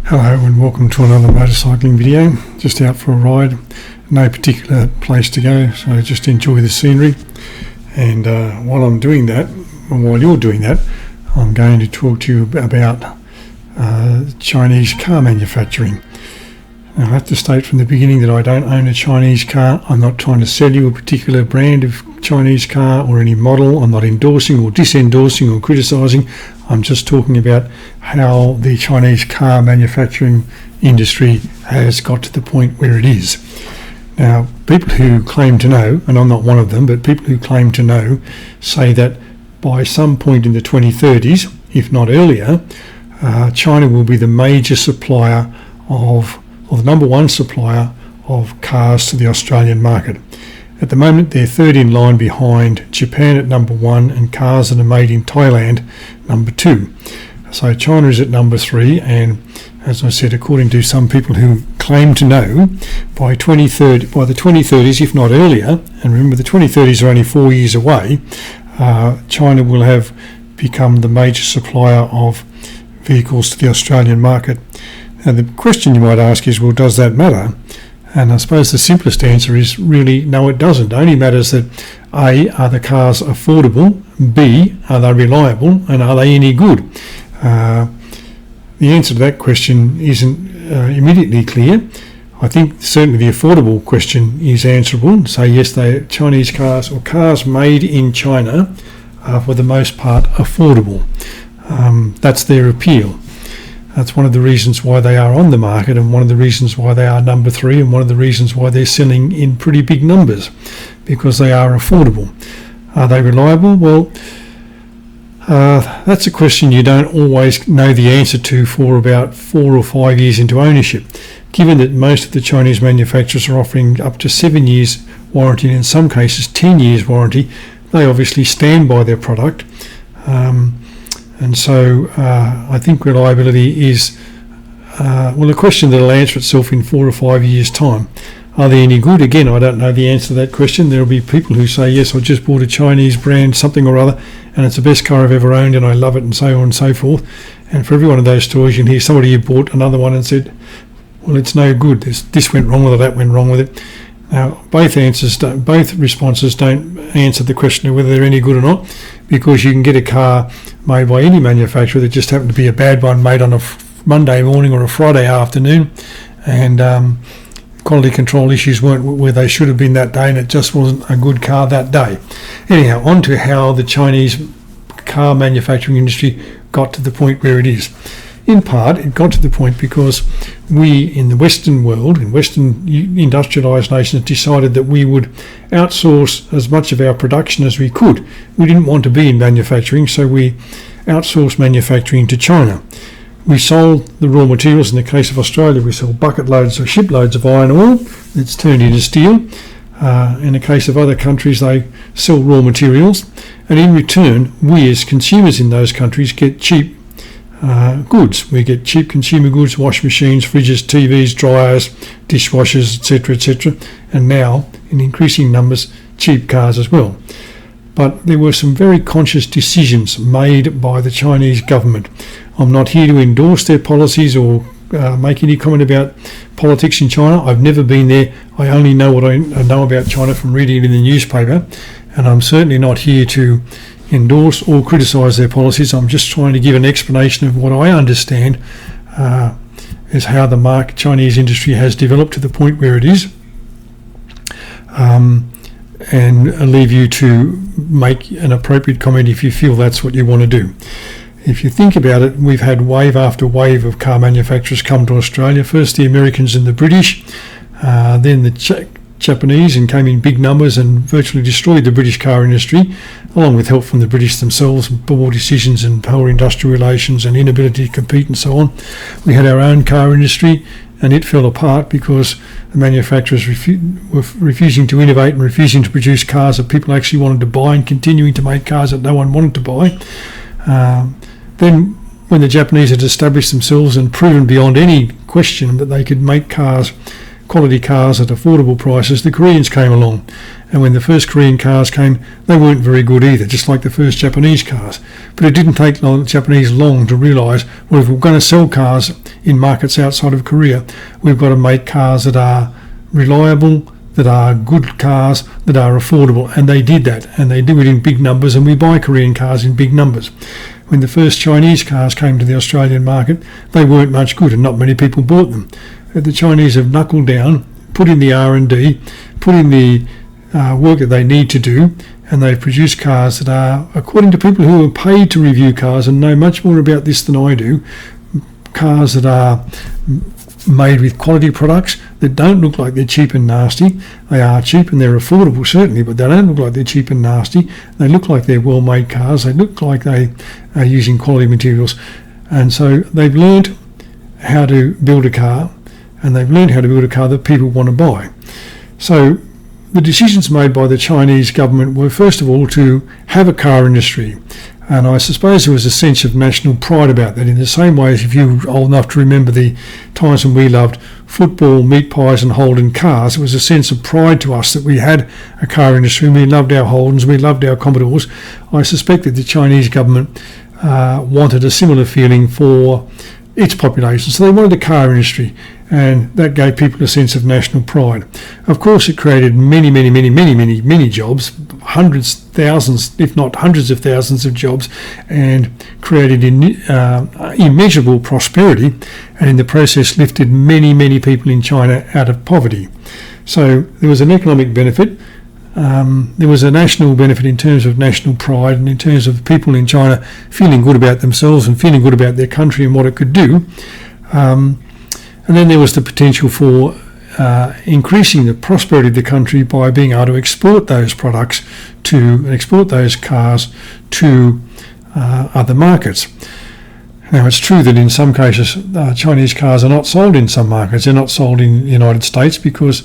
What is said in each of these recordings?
Hello and welcome to another motorcycling video. Just out for a ride, no particular place to go, so just enjoy the scenery. And while I'm doing that, and while you're doing that, I'm going to talk to you about Chinese car manufacturing. Now, I have to state from the beginning that I don't own a Chinese car. I'm not trying to sell you a particular brand of Chinese car or any model. I'm not endorsing or disendorsing or criticising. I'm just talking about how the Chinese car manufacturing industry has got to the point where it is. Now, people who claim to know, and I'm not one of them, but people who claim to know say that by some point in the 2030s, if not earlier, China will be the major supplier or the number one supplier of cars to the Australian market. At the moment, they're third in line behind Japan at number one and cars that are made in Thailand number two. So China is at number three, and as I said, according to some people who claim to know, by the 2030s, if not earlier, and remember the 2030s are only 4 years away, China will have become the major supplier of vehicles to the Australian market. Now the question you might ask is, well, does that matter? And I suppose the simplest answer is really no, it doesn't. It only matters that A, are the cars affordable? B, are they reliable? And are they any good? The answer to that question isn't immediately clear. I think certainly the affordable question is answerable. So yes, Chinese cars or cars made in China are for the most part affordable. That's their appeal. That's one of the reasons why they are on the market, and one of the reasons why they are number three, and one of the reasons why they're selling in pretty big numbers, because they are affordable. Are they reliable? Well, that's a question you don't always know the answer to for about 4 or 5 years into ownership. Given that most of the Chinese manufacturers are offering up to 7 years warranty, and in some cases 10 years warranty, they obviously stand by their product. And so I think reliability is, a question that will answer itself in 4 or 5 years' time. Are they any good? Again, I don't know the answer to that question. There will be people who say, yes, I just bought a Chinese brand, something or other, and it's the best car I've ever owned and I love it, and so on and so forth. And for every one of those stories, you can hear somebody who bought another one and said, well, it's no good. This went wrong with it, that went wrong with it. Now, both responses don't answer the question of whether they're any good or not, because you can get a car made by any manufacturer that just happened to be a bad one made on a Monday morning or a Friday afternoon, and quality control issues weren't where they should have been that day, and it just wasn't a good car that day. Anyhow, on to how the Chinese car manufacturing industry got to the point where it is. In part, it got to the point because we in the Western world, in Western industrialised nations, decided that we would outsource as much of our production as we could. We didn't want to be in manufacturing, so we outsourced manufacturing to China. We sold the raw materials. In the case of Australia, we sell bucket loads or shiploads of iron ore that's turned into steel. In the case of other countries, they sell raw materials, and in return, we as consumers in those countries get cheap goods. We get cheap consumer goods, washing machines, fridges, TVs, dryers, dishwashers, etc., and now, in increasing numbers, cheap cars as well. But there were some very conscious decisions made by the Chinese government. I'm not here to endorse their policies or make any comment about politics in China. I've never been there. I only know what I know about China from reading it in the newspaper, and I'm certainly not here to endorse or criticise their policies. I'm just trying to give an explanation of what I understand is how the Chinese industry has developed to the point where it is, and leave you to make an appropriate comment if you feel that's what you want to do. If you think about it, we've had wave after wave of car manufacturers come to Australia. First the Americans and the British, then the Japanese, and came in big numbers and virtually destroyed the British car industry, along with help from the British themselves, poor decisions and poor industrial relations and inability to compete and so on. We had our own car industry, and it fell apart because the manufacturers were refusing to innovate and refusing to produce cars that people actually wanted to buy, and continuing to make cars that no one wanted to buy. Then when the Japanese had established themselves and proven beyond any question that they could make cars, quality cars at affordable prices, the Koreans came along, And when the first Korean cars came, they weren't very good either, just like the first Japanese cars. But it didn't take the Japanese long to realise, well, if we're going to sell cars in markets outside of Korea, we've got to make cars that are reliable, that are good cars, that are affordable. And they did that, and they do it in big numbers, and we buy Korean cars in big numbers. When the first Chinese cars came to the Australian market, they weren't much good and not many people bought them. The Chinese have knuckled down, put in the R&D, put in the work that they need to do, and they've produced cars that are, according to people who are paid to review cars and know much more about this than I do, cars that are made with quality products that don't look like they're cheap and nasty. They are cheap and they're affordable, certainly, but they don't look like they're cheap and nasty. They look like they're well-made cars. They look like they are using quality materials. And so they've learned how to build a car, and they've learned how to build a car that people want to buy. So the decisions made by the Chinese government were, first of all, to have a car industry. And I suppose there was a sense of national pride about that, in the same way as if you were old enough to remember the times when we loved football, meat pies and Holden cars. It was a sense of pride to us that we had a car industry, and we loved our Holdens, we loved our Commodores. I suspect that the Chinese government wanted a similar feeling for its population. So they wanted a car industry, and that gave people a sense of national pride. Of course, it created many jobs, hundreds, thousands, if not hundreds of thousands of jobs, and created immeasurable prosperity, and in the process lifted many people in China out of poverty. So there was an economic benefit. There was a national benefit in terms of national pride and in terms of people in China feeling good about themselves and feeling good about their country and what it could do. And then there was the potential for increasing the prosperity of the country by being able to export those products export those cars to other markets. Now, it's true that in some cases Chinese cars are not sold in some markets. They're not sold in the United States because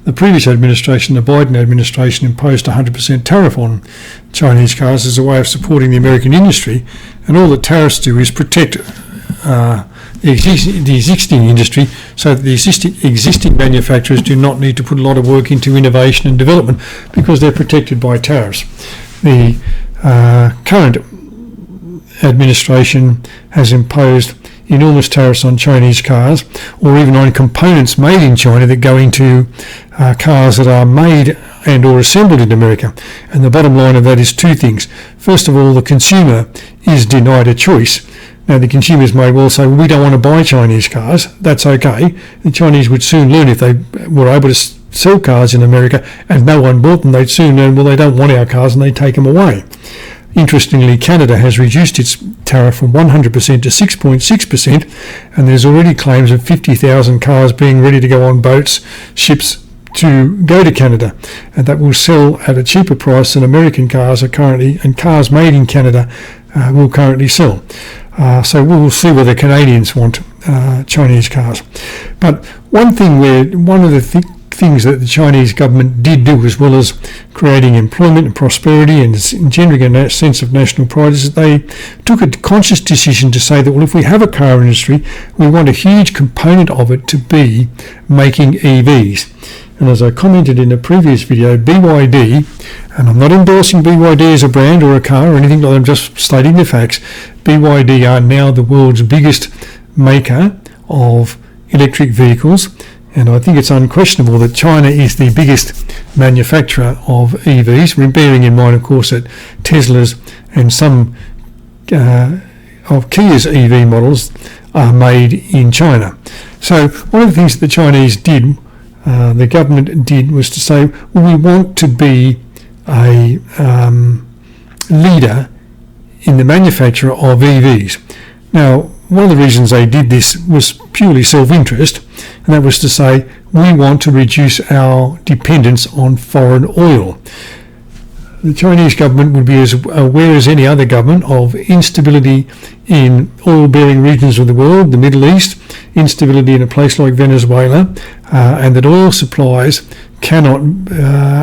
the previous administration, the Biden administration, imposed a 100% tariff on Chinese cars as a way of supporting the American industry, and all that tariffs do is protect the existing industry, so that the existing manufacturers do not need to put a lot of work into innovation and development because they're protected by tariffs. The current administration has imposed enormous tariffs on Chinese cars, or even on components made in China that go into cars that are made and or assembled in America. And the bottom line of that is two things. First of all, the consumer is denied a choice. Now, the consumers may well say, well, we don't want to buy Chinese cars. That's okay. The Chinese would soon learn, if they were able to sell cars in America and no one bought them, they'd soon learn, well, they don't want our cars, and they take them away. Interestingly, Canada has reduced its tariff from 100% to 6.6%, and there's already claims of 50,000 cars being ready to go on boats, ships, to go to Canada, and that will sell at a cheaper price than American cars are currently, and cars made in Canada will currently sell. So we'll see whether Canadians want Chinese cars. But one of the things that the Chinese government did do, as well as creating employment and prosperity and engendering a sense of national pride, is that they took a conscious decision to say that, well, if we have a car industry, we want a huge component of it to be making EVs. And as I commented in a previous video, BYD, and I'm not endorsing BYD as a brand or a car or anything like that, I'm just stating the facts, BYD are now the world's biggest maker of electric vehicles. And I think it's unquestionable that China is the biggest manufacturer of EVs, bearing in mind, of course, that Tesla's and some of Kia's EV models are made in China. So one of the things that the Chinese did, the government did, was to say, well, we want to be a leader in the manufacture of EVs. Now, one of the reasons they did this was purely self-interest, and that was to say, we want to reduce our dependence on foreign oil. The Chinese government would be as aware as any other government of instability in oil-bearing regions of the world, the Middle East, instability in a place like Venezuela, and that oil supplies cannot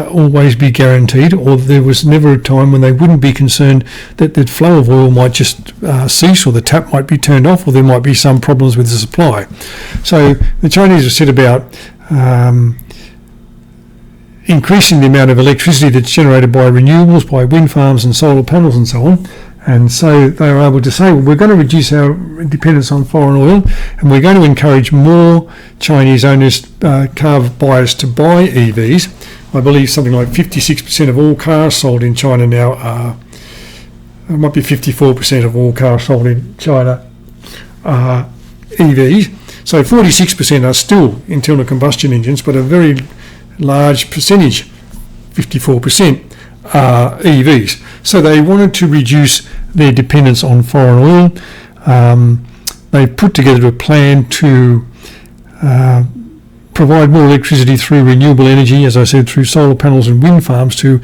always be guaranteed, or there was never a time when they wouldn't be concerned that the flow of oil might just cease, or the tap might be turned off, or there might be some problems with the supply. So the Chinese have set about increasing the amount of electricity that's generated by renewables, by wind farms and solar panels and so on. And so they were able to say, well, we're going to reduce our dependence on foreign oil, and we're going to encourage more Chinese owners, car buyers, to buy EVs. I believe something like 56% of all cars sold in China now are, it might be 54% of all cars sold in China are EVs. So 46% are still internal combustion engines, but a very large percentage, 54%, are EVs. So they wanted to reduce their dependence on foreign oil. They put together a plan to provide more electricity through renewable energy, as I said, through solar panels and wind farms, to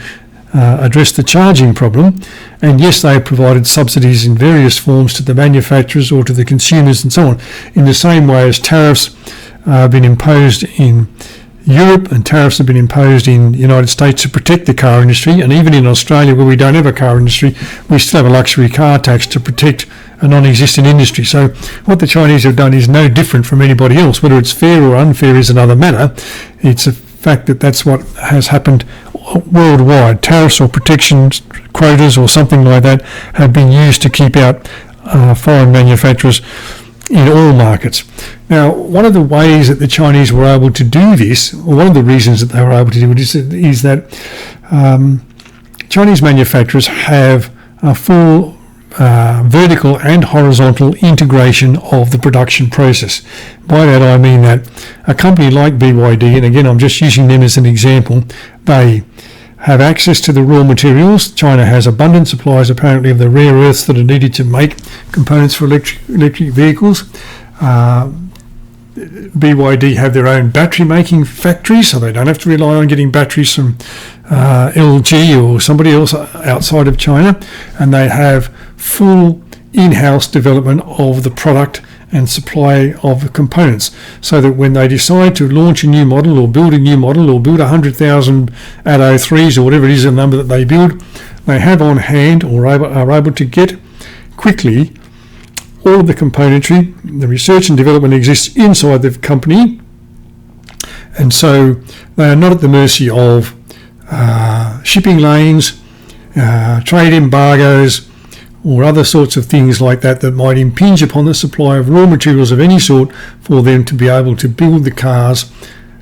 address the charging problem. And yes, they provided subsidies in various forms to the manufacturers or to the consumers and so on, in the same way as tariffs have been imposed in Europe and tariffs have been imposed in the United States to protect the car industry. And even in Australia, where we don't have a car industry, we still have a luxury car tax to protect a non-existent industry. So what the Chinese have done is no different from anybody else. Whether it's fair or unfair is another matter. It's a fact that that's what has happened worldwide. Tariffs or protection quotas or something like that have been used to keep out foreign manufacturers in all markets. Now, one of the ways that the Chinese were able to do this, or one of the reasons that they were able to do it, is that Chinese manufacturers have a full vertical and horizontal integration of the production process. By that I mean that a company like BYD, and again I'm just using them as an example, they have access to the raw materials. China has abundant supplies apparently of the rare earths that are needed to make components for electric vehicles. BYD have their own battery making factories, so they don't have to rely on getting batteries from LG or somebody else outside of China, and they have full in-house development of the product and supply of the components, so that when they decide to launch a new model or build a new model or build 100,000 Atto 3s or whatever it is, the number that they build, they have on hand or are able to get quickly all of the componentry. The research and development exists inside the company, and so they are not at the mercy of shipping lanes, trade embargoes, or other sorts of things like that that might impinge upon the supply of raw materials of any sort for them to be able to build the cars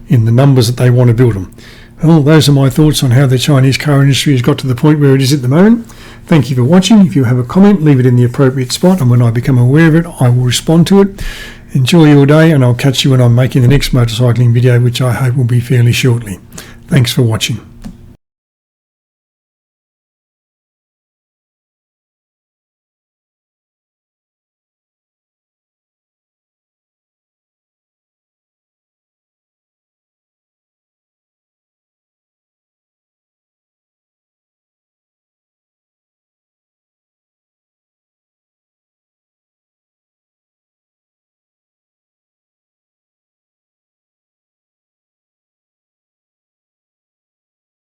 in the numbers that they want to build them. Well, those are my thoughts on how the Chinese car industry has got to the point where it is at the moment. Thank you for watching. If you have a comment, leave it in the appropriate spot, and when I become aware of it, I will respond to it. Enjoy your day, and I'll catch you when I'm making the next motorcycling video, which I hope will be fairly shortly. Thanks for watching.